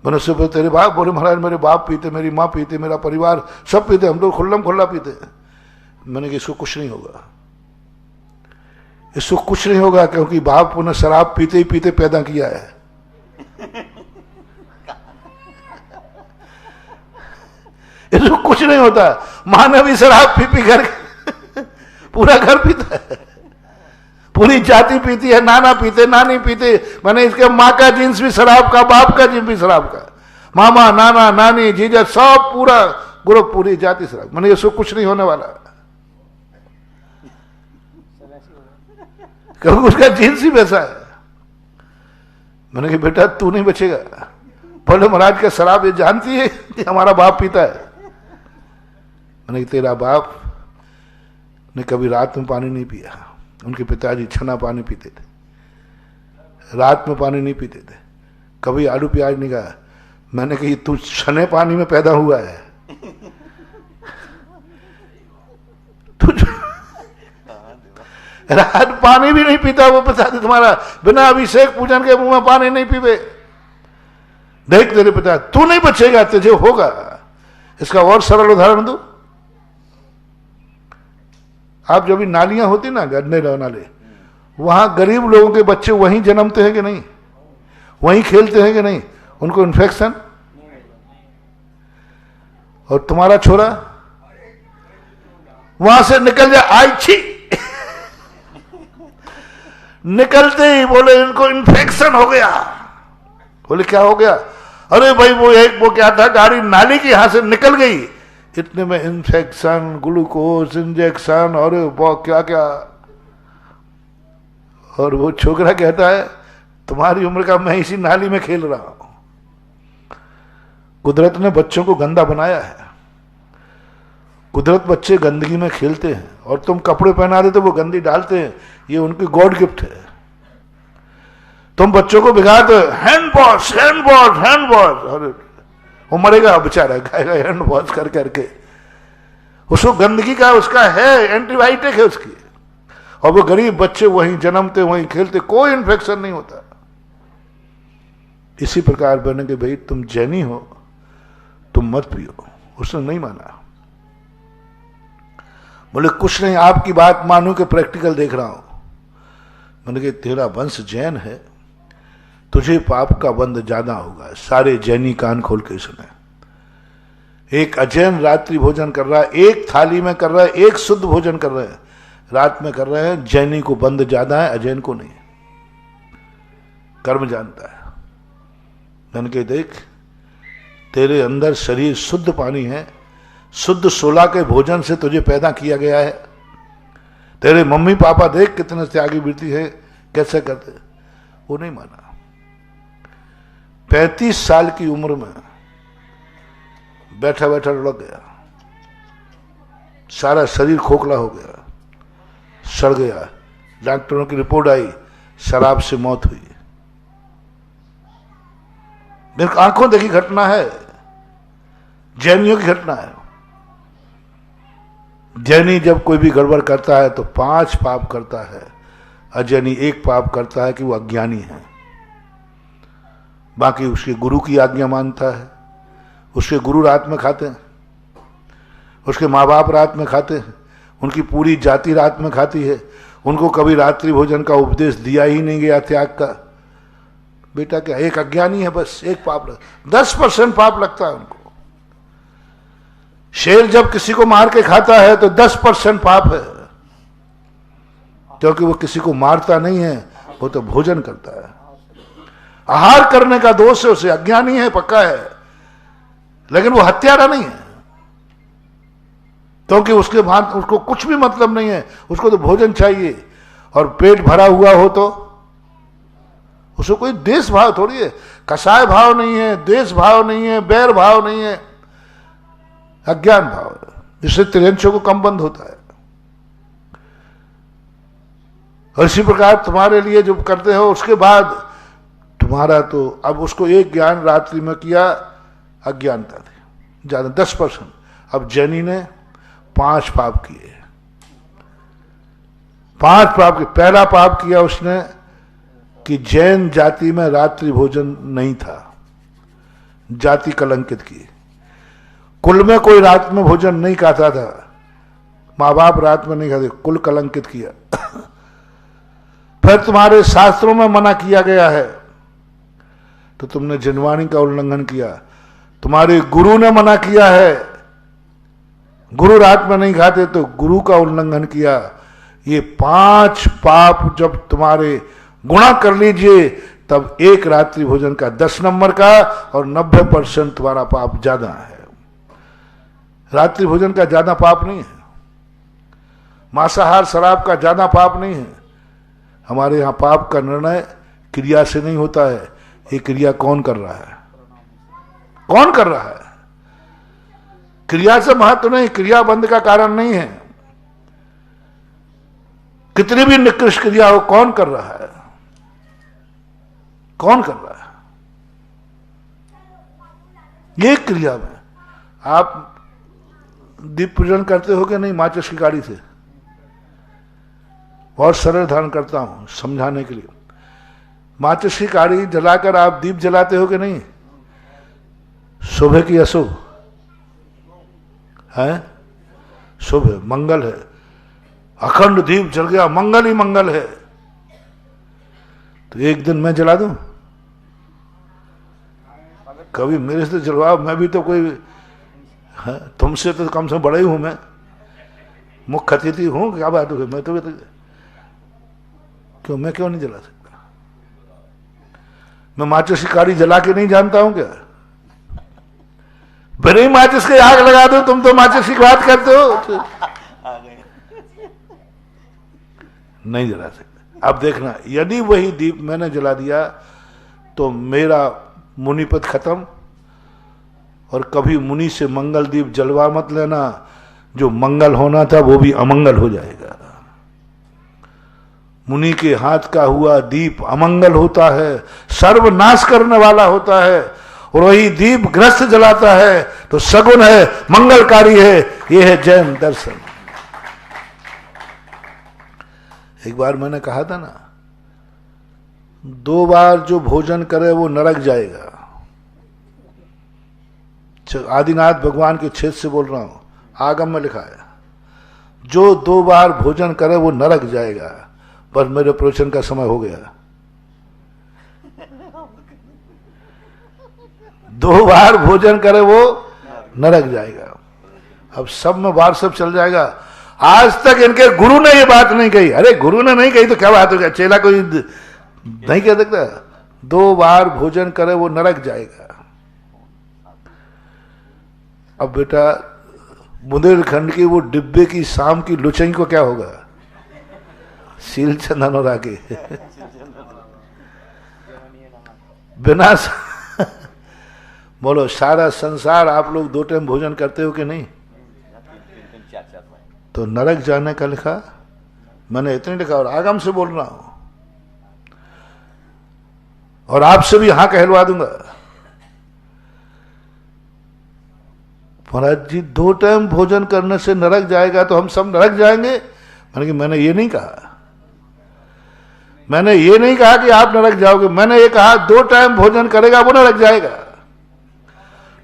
मैंने उससे बोले तेरे बाप? बोले महाराज मेरे बाप पीते, मेरी माँ पीते, मेरा परिवार सब पीते, हम लोग खुल्लम खुल्ला पीते। मैंने कहा इसको कुछ नहीं होगा, इसको कुछ नहीं होगा, क्योंकि बाप ने शराब पीते ही पीते पैदा किया है। इसको कुछ नहीं होता। मां ने भी शराब पी पी कर पूरा घर पीता है, पूरी जाति पीती है, नाना पीते, नानी पीते। मैंने इसके माँ का जींस भी शराब का, बाप का जींस भी शराब का, मामा, नाना, नानी, जीजा सब पूरा ग्रुप, पूरी जाति शराब। मैंने इसको कुछ नहीं होने वाला, क्योंकि उसका जींस ही वैसा है। मैंने कहा बेटा तू नहीं बचेगा। बोले महाराज का शराब ये जानती है कि हमारा बाप पीता है? मैंने कहा तेरा बाप ने कभी रात में पानी नहीं पिया, उनके पिताजी छना पानी पीते थे, रात में पानी नहीं पीते थे, कभी आलू प्याज नहीं खाया। मैंने कहा तू छने पानी में पैदा हुआ है, रात पानी भी नहीं पीता वो पिताजी तुम्हारा, बिना अभिषेक पूजन के मुंह में पानी नहीं पीवे। देख तेरे पिता, तू नहीं बचेगा, तुझे होगा। इसका और सरल उदाहरण दो, आप जब भी नालियां होती ना, गन्ने नाले, वहां गरीब लोगों के बच्चे वहीं जन्मते हैं कि नहीं, वहीं खेलते हैं कि नहीं, उनको इन्फेक्शन। और तुम्हारा छोरा वहां से निकल जाए, आई छी निकलते ही बोले इनको इन्फेक्शन हो गया। बोले क्या हो गया? अरे भाई वो क्या था, गाड़ी नाली की यहां से निकल गई, इतने में इन्फेक्शन, ग्लूकोज इंजेक्शन और वो क्या क्या। और वो छोकरा कहता है तुम्हारी उम्र का मैं इसी नाली में खेल रहा हूं। कुदरत ने बच्चों को गंदा बनाया है। कुदरत बच्चे गंदगी में खेलते हैं और तुम कपड़े पहना देते वो गंदी डालते हैं, ये उनकी गॉड गिफ्ट है। तुम बच्चों को बिगाड़ते hand wash hand wash hand wash, अरे वो मरेगा बेचारा, खाएगा हैंड वॉश कर करके। उसको गंदगी का उसका है, एंटीबायोटिक है उसकी। और वो गरीब बच्चे वहीं जन्मते वहीं खेलते, कोई इन्फेक्शन नहीं होता। इसी प्रकार बने कि भाई तुम जैनी हो, तुम मत पियो। उसने नहीं माना। बोले कुछ नहीं, आपकी बात मानू कि प्रैक्टिकल देख रहा हूं। मैंने कहा तेरा वंश जैन है, तुझे पाप का बंध ज्यादा होगा। सारे जैनी कान खोल के सुने। एक अजैन रात्रि भोजन कर रहा है, एक थाली में कर रहा है, एक शुद्ध भोजन कर रहे हैं, रात में कर रहे हैं। जैनी को बंध ज्यादा है, अजैन को नहीं। कर्म जानता है। मैंने कहा देख तेरे अंदर शरीर शुद्ध पानी है, शुद्ध सोला के भोजन से तुझे पैदा किया गया है। तेरे मम्मी पापा देख कितने त्यागी वृत्ति है, कैसे करते। वो नहीं माना। 35 साल की उम्र में बैठा बैठा लुढ़क गया, सारा शरीर खोखला हो गया, सड़ गया। डॉक्टरों की रिपोर्ट आई, शराब से मौत हुई। मेरे आंखों देखी घटना है, जैनियों की घटना है। जैनी जब कोई भी गड़बड़ करता है तो 5 पाप करता है, अजैनी 1 पाप करता है कि वो अज्ञानी है। बाकी उसके गुरु की आज्ञा मानता है। उसके गुरु रात में खाते हैं, उसके माँ बाप रात में खाते हैं, उनकी पूरी जाति रात में खाती है। उनको कभी रात्रि भोजन का उपदेश दिया ही नहीं गया त्याग का। बेटा क्या, एक अज्ञानी है, बस 1 पाप 10% पाप लगता है उनको। शेर जब किसी को मार के खाता है तो 10% पाप है, क्योंकि वो किसी को मारता नहीं है, वो तो भोजन करता है। आहार करने का दोष है उसे, अज्ञानी है पक्का है, लेकिन वो हत्यारा नहीं है, क्योंकि उसके बाद उसको कुछ भी मतलब नहीं है। उसको तो भोजन चाहिए, और पेट भरा हुआ हो तो उसको कोई देश भाव थोड़ी है, कसाय भाव नहीं है, देश भाव नहीं है, बैर भाव नहीं है, अज्ञान भाव है। इससे त्रियंशों को कम बंद होता है। और इसी प्रकार तुम्हारे लिए जो करते हो, उसके बाद तुम्हारा तो अब उसको एक ज्ञान रात्रि में किया, अज्ञानता थी ज्यादा 10%। अब जैनी ने 5 पाप किए। 5 पाप के पहला पाप किया उसने कि जैन जाति में रात्रि भोजन नहीं था, जाति कलंकित की। कुल में कोई रात में भोजन नहीं खाता था, माँ बाप रात में नहीं खाते, कुल कलंकित किया। फिर तुम्हारे शास्त्रों में मना किया गया है तो तुमने जिनवाणी का उल्लंघन किया। तुम्हारे गुरु ने मना किया है, गुरु रात में नहीं खाते तो गुरु का उल्लंघन किया। ये 5 पाप जब तुम्हारे गुणा कर लीजिए, तब एक रात्रि भोजन का 10 नंबर का और 90% तुम्हारा पाप ज्यादा है। रात्रि भोजन का ज्यादा पाप नहीं है, मांसाहार शराब का ज्यादा पाप नहीं है। हमारे यहां पाप का निर्णय क्रिया से नहीं होता है, ये क्रिया कौन कर रहा है, कौन कर रहा है। क्रिया से महत्व नहीं, क्रिया बंद का कारण नहीं है। कितनी भी निकृष्ट क्रिया हो, कौन कर रहा है, कौन कर रहा है। ये क्रिया में आप दीप पूजन करते हो कि नहीं माचिस की गाड़ी से? बहुत सरल धारण करता हूं समझाने के लिए। माचिस की गाड़ी जलाकर आप दीप जलाते हो कि नहीं? शुभ है कि अशुभ है? शुभ है, मंगल है। अखंड दीप जल गया, मंगल ही मंगल है। तो एक दिन मैं जला दूं? कभी मेरे से जलवाओ, मैं भी तो कोई तुमसे तो कम से बड़ा ही हूं मैं, मुख्य अतिथि हूं, क्या बात हो। मैं तो क्यों, मैं क्यों नहीं जला सकता? मैं माचिस की काड़ी जला के नहीं जानता हूं क्या? बिना ही माचिस के आग लगा दो, तुम तो माचिस की बात करते हो। नहीं जला सकता। अब देखना, यदि वही दीप मैंने जला दिया तो मेरा मुनिपद खत्म, और कभी मुनि से मंगल दीप जलवा मत लेना, जो मंगल होना था वो भी अमंगल हो जाएगा। मुनि के हाथ का हुआ दीप अमंगल होता है, सर्वनाश करने वाला होता है, और वही दीप ग्रस्त जलाता है तो सगुन है, मंगलकारी है। यह है जैन दर्शन। एक बार मैंने कहा था ना, 2 बार जो भोजन करे वो नरक जाएगा। आदिनाथ भगवान के क्षेत्र से बोल रहा हूं, आगम में लिखा है, जो 2 बार भोजन करे वो नरक जाएगा। पर मेरे प्रवचन का समय हो गया। 2 बार भोजन करे वो नरक जाएगा। अब सब में व्हाट्सएप चल जाएगा, आज तक इनके गुरु ने ये बात नहीं कही। अरे गुरु ने नहीं कही तो क्या बात हो गया, चेला कोई नहीं कह सकता? 2 बार भोजन करे वो नरक जाएगा। अब बेटा, बुंदेलखंड की वो डिब्बे की शाम की लुचई को क्या होगा? शील चंदन और आगे बिना बोलो, सारा संसार आप लोग 2 टाइम भोजन करते हो कि नहीं? तो नरक जाने का लिखा, मैंने इतने लिखा, और आगम से बोल रहा हूं, और आपसे भी हां कहलवा दूंगा। महाराज जी 2 टाइम भोजन करने से नरक जाएगा तो हम सब नरक जाएंगे? मैंने ये नहीं कहा। मैंने ये नहीं कहा कि आप नरक जाओगे। मैंने ये कहा 2 टाइम भोजन करेगा वो नरक जाएगा।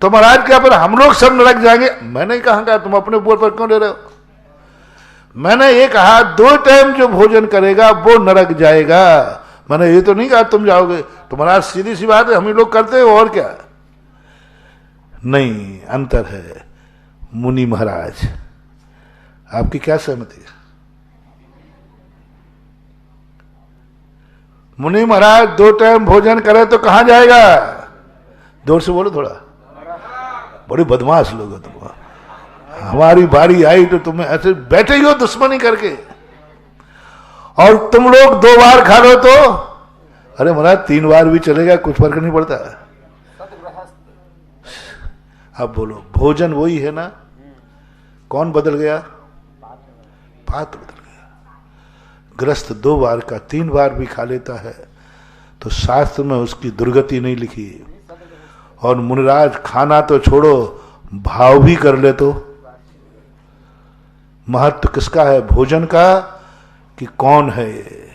तो महाराज क्या फिर हम लोग सब नरक जाएंगे? मैंने कहा, तुम अपने ऊपर पर क्यों ले रहे हो? मैंने ये कहा 2 टाइम जो भोजन करेगा वो नरक जाएगा। मैंने ये तो नहीं कहा तुम जाओगे। तो महाराज सीधी सी बात है, हम ही लोग करते हो और क्या? नहीं, अंतर है। मुनि महाराज, आपकी क्या सहमति है? मुनि महाराज 2 टाइम भोजन करे तो कहां जाएगा? जोर से बोलो थोड़ा। बड़ी बदमाश लोग हो तुम। हमारी बारी आई तो तुम्हें ऐसे बैठे ही हो दुश्मनी करके, और तुम लोग 2 बार खा लो तो, अरे महाराज 3 बार भी चलेगा, कुछ फर्क नहीं पड़ता। अब बोलो, भोजन वही है ना? कौन बदल गया? पात्र बदल गया। ग्रस्त 2 बार का 3 बार भी खा लेता है तो शास्त्र में उसकी दुर्गति नहीं लिखी। और मुनिराज खाना तो छोड़ो, भाव भी कर ले तो महत्व किसका है? भोजन का कि कौन है ये?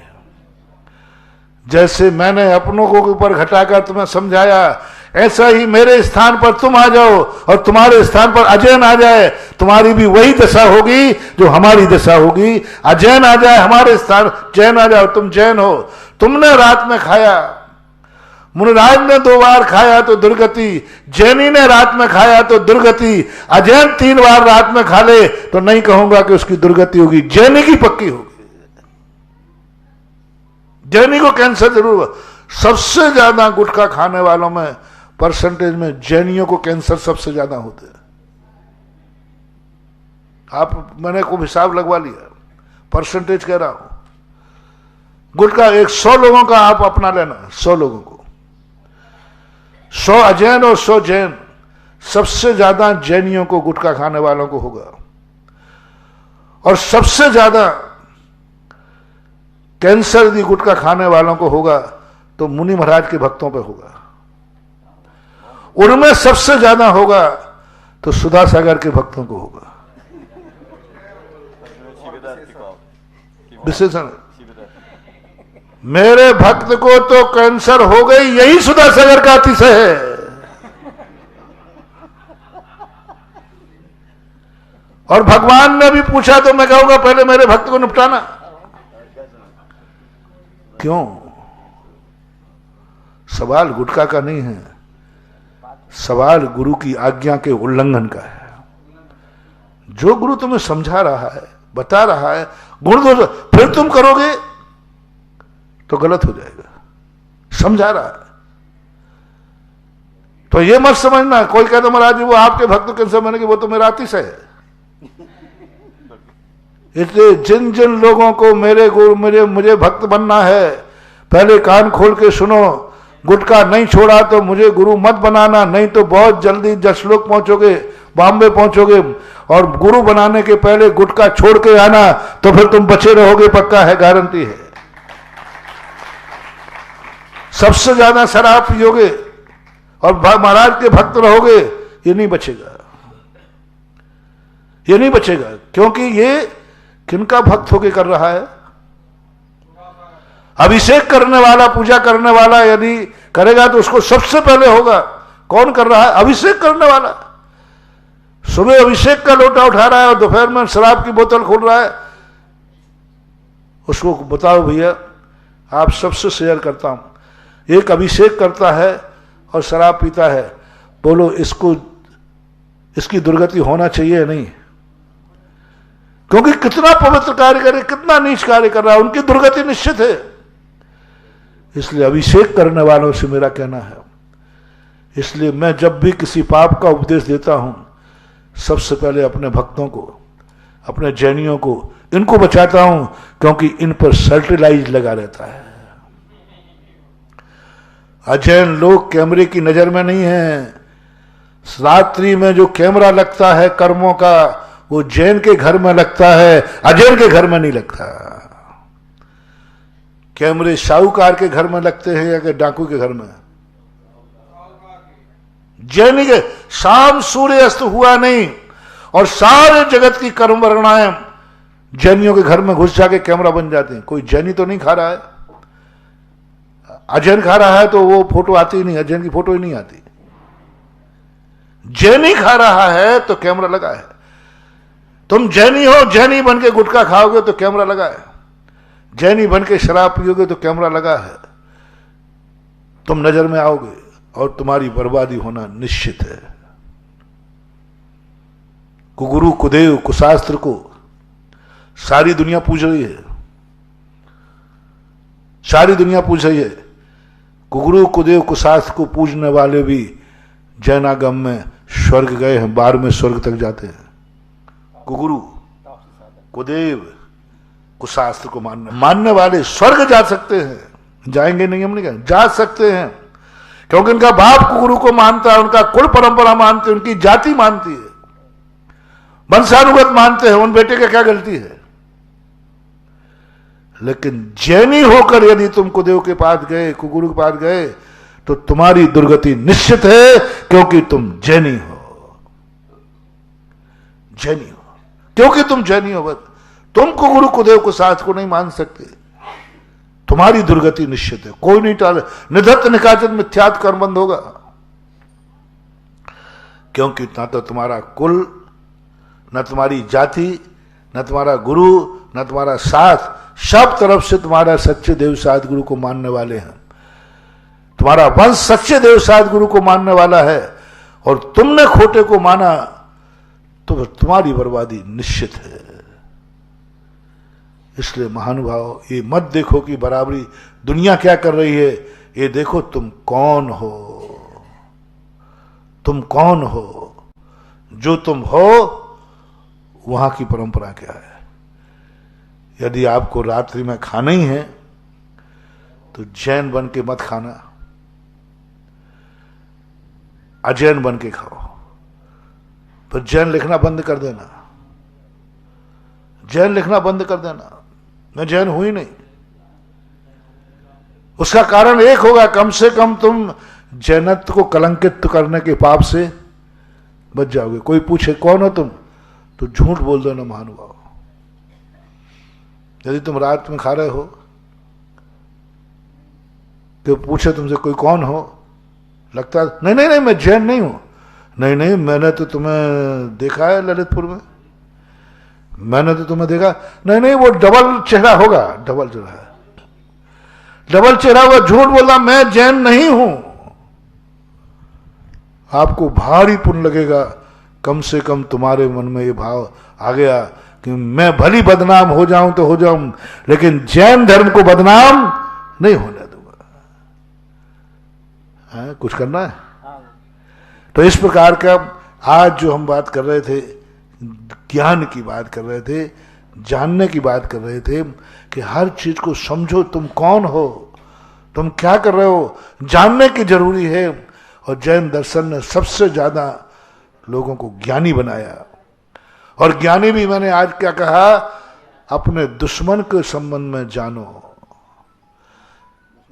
जैसे मैंने अपनों को ऊपर घटाकर तुम्हें समझाया, ऐसा ही मेरे स्थान पर तुम आ जाओ और तुम्हारे स्थान पर अजैन आ जाए, तुम्हारी भी वही दशा होगी जो हमारी दशा होगी। अजैन आ जाए हमारे स्थान, जैन आ जाओ, तुम जैन हो। तुमने रात में खाया, मुनिराज ने 2 बार खाया तो दुर्गति, जैनी ने रात में खाया तो दुर्गति। अजैन 3 बार रात में खा ले तो नहीं कहूंगा कि उसकी दुर्गति होगी, जैनी की पक्की होगी। जैनी को कैंसर जरूर होगा। सबसे ज्यादा गुटखा खाने वालों में परसेंटेज में जैनियों को कैंसर सबसे ज्यादा होते हैं। मैंने को हिसाब लगवा लिया, परसेंटेज कह रहा हूं। गुटखा 100 लोगों का आप अपना लेना, 100 लोगों को, 100 अजैन और 100 जैन, सबसे ज्यादा जैनियों को गुटखा खाने वालों को होगा। और सबसे ज्यादा कैंसर यदि गुटखा खाने वालों को होगा तो मुनि महाराज के भक्तों पे होगा। उनमें सबसे ज्यादा होगा तो सुधा सागर के भक्तों को होगा। विशेषण, मेरे भक्त को तो कैंसर हो गई, यही सुधा सागर का अतिशय है। और भगवान ने भी पूछा तो मैं कहूंगा पहले मेरे भक्त को निपटाना। क्यों? सवाल गुटखा का नहीं है, सवाल गुरु की आज्ञा के उल्लंघन का है। जो गुरु तुम्हें समझा रहा है, बता रहा है, गुण दोष, फिर तुम करोगे तो गलत हो जाएगा, समझा रहा है। तो ये मत समझना कोई कहता महाराज जी वो आपके भक्त कैसे बने कि वो तो मेरा आतिश है। इसलिए जिन जिन लोगों को मेरे गुरु मुझे भक्त बनना है, पहले कान खोल के सुनो, गुटखा नहीं छोड़ा तो मुझे गुरु मत बनाना, नहीं तो बहुत जल्दी जसलोक पहुंचोगे, बॉम्बे पहुंचोगे, और गुरु बनाने के पहले गुटखा छोड़ के आना, तो फिर तुम बचे रहोगे, पक्का है, गारंटी है। सबसे ज्यादा शराब पियोगे और महाराज के भक्त रहोगे, ये नहीं बचेगा, ये नहीं बचेगा। क्योंकि ये किनका भक्त होके कर रहा है? अभिषेक करने वाला, पूजा करने वाला यदि करेगा तो उसको सबसे पहले होगा। कौन कर रहा है? अभिषेक करने वाला। सुबह अभिषेक का लोटा उठा रहा है और दोपहर में शराब की बोतल खोल रहा है, उसको बताओ भैया, आप सबसे शेयर करता हूं, एक अभिषेक करता है और शराब पीता है, बोलो इसकी दुर्गति होना चाहिए या नहीं? क्योंकि कितना पवित्र कार्य करे, कितना नीच कार्य कर रहा है, उनकी दुर्गति निश्चित है। इसलिए अभिषेक करने वालों से मेरा कहना है, इसलिए मैं जब भी किसी पाप का उपदेश देता हूं, सबसे पहले अपने भक्तों को, अपने जैनियों को, इनको बचाता हूं, क्योंकि इन पर सर्टिलाइज लगा रहता है। अजैन लोग कैमरे की नजर में नहीं है। रात्रि में जो कैमरा लगता है कर्मों का, वो जैन के घर में लगता है, अजैन के घर में नहीं लगता। कैमरे साहूकार के घर में लगते हैं या कि डाकू के घर में? जैनी के शाम सूर्य अस्त हुआ नहीं और सारे जगत की कर्म वर्णाएं जैनियों के घर में घुस जाके कैमरा बन जाते हैं। कोई जैनी तो नहीं खा रहा है, अजैन खा रहा है तो वो फोटो आती ही नहीं, अजैन की फोटो ही नहीं आती। जैनी खा रहा है तो कैमरा लगा है। तुम जैनी हो, जैनी बन के गुटखा खाओगे तो कैमरा लगा है, जैनी बन के शराब पियोगे तो कैमरा लगा है। तुम नजर में आओगे और तुम्हारी बर्बादी होना निश्चित है। कुगुरु कुदेव कुशास्त्र को सारी दुनिया पूज रही है, सारी दुनिया पूज रही है। कुगुरु कुदेव कुशास्त्र को पूजने वाले भी जैनागम में स्वर्ग गए हैं, 12वें स्वर्ग तक जाते हैं। कुगुरु कुदेव कुशास्त्र को मानने वाले स्वर्ग जा सकते हैं। जाएंगे नहीं, हम नहीं कहेंगे, जा सकते हैं, क्योंकि उनका बाप कुगुरु को मानता है, उनका कुल परंपरा मानते हैं, उनकी जाति मानती है, वंशानुगत मानते हैं। उन बेटे का क्या गलती है? लेकिन जैनी होकर यदि तुम कुदेव के पास गए, कुगुरु के पास गए, तो तुम्हारी दुर्गति निश्चित है, क्योंकि तुम जैनी हो, जैनी हो, क्योंकि तुम जैनी हो। बस तुम कुगुरु कुदेव को साथ को नहीं मान सकते, तुम्हारी दुर्गति निश्चित है, कोई नहीं टाले। निधत्त निकाचन मिथ्यात्व कर्म बंद होगा, क्योंकि ना तो तुम्हारा कुल, न तुम्हारी जाति, न तुम्हारा गुरु, न तुम्हारा साथ, सब तरफ से तुम्हारा सच्चे देव साध गुरु को मानने वाले हैं। तुम्हारा वंश सच्चे देव साध गुरु को मानने वाला है, और तुमने खोटे को माना तो तुम्हारी बर्बादी निश्चित है। इसलिए महानुभाव, ये मत देखो कि बराबरी दुनिया क्या कर रही है, ये देखो तुम कौन हो, तुम कौन हो, जो तुम हो वहां की परंपरा क्या है। यदि आपको रात्रि में खाना ही है तो जैन बन के मत खाना, अजैन बन के खाओ। पर जैन लिखना बंद कर देना, जैन लिखना बंद कर देना। मैं जैन हुई नहीं, उसका कारण एक होगा, कम से कम तुम जैनत्व को कलंकित करने के पाप से बच जाओगे। कोई पूछे कौन हो तुम, तो झूठ बोल दो ना महानुभाव। यदि तुम रात में खा रहे हो तो पूछे तुमसे कोई कौन हो, लगता है नहीं नहीं नहीं मैं जैन नहीं हूं, नहीं नहीं मैंने तो तुम्हें देखा है ललितपुर में, मैंने तो तुम्हें देखा, नहीं नहीं वो डबल चेहरा होगा, डबल चेहरा, डबल चेहरा होगा, झूठ बोलना, मैं जैन नहीं हूं। आपको भारी पुण्य लगेगा, कम से कम तुम्हारे मन में ये भाव आ गया कि मैं भली बदनाम हो जाऊं तो हो जाऊं, लेकिन जैन धर्म को बदनाम नहीं होने दूंगा। कुछ करना है। तो इस प्रकार का आज जो हम बात कर रहे थे, ज्ञान की बात कर रहे थे, जानने की बात कर रहे थे कि हर चीज को समझो, तुम कौन हो, तुम क्या कर रहे हो, जानने की जरूरी है। और जैन दर्शन ने सबसे ज्यादा लोगों को ज्ञानी बनाया। और ज्ञानी भी मैंने आज क्या कहा, अपने दुश्मन के संबंध में जानो।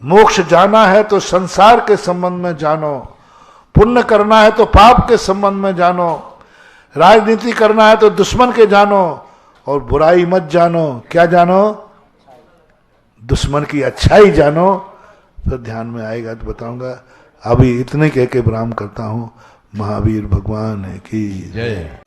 मोक्ष जाना है तो संसार के संबंध में जानो, पुण्य करना है तो पाप के संबंध में जानो, राजनीति करना है तो दुश्मन के जानो, और बुराई मत जानो। क्या जानो? दुश्मन की अच्छाई जानो। फिर ध्यान में आएगा तो बताऊंगा। अभी इतने कह के विराम करता हूं। महावीर भगवान की जय।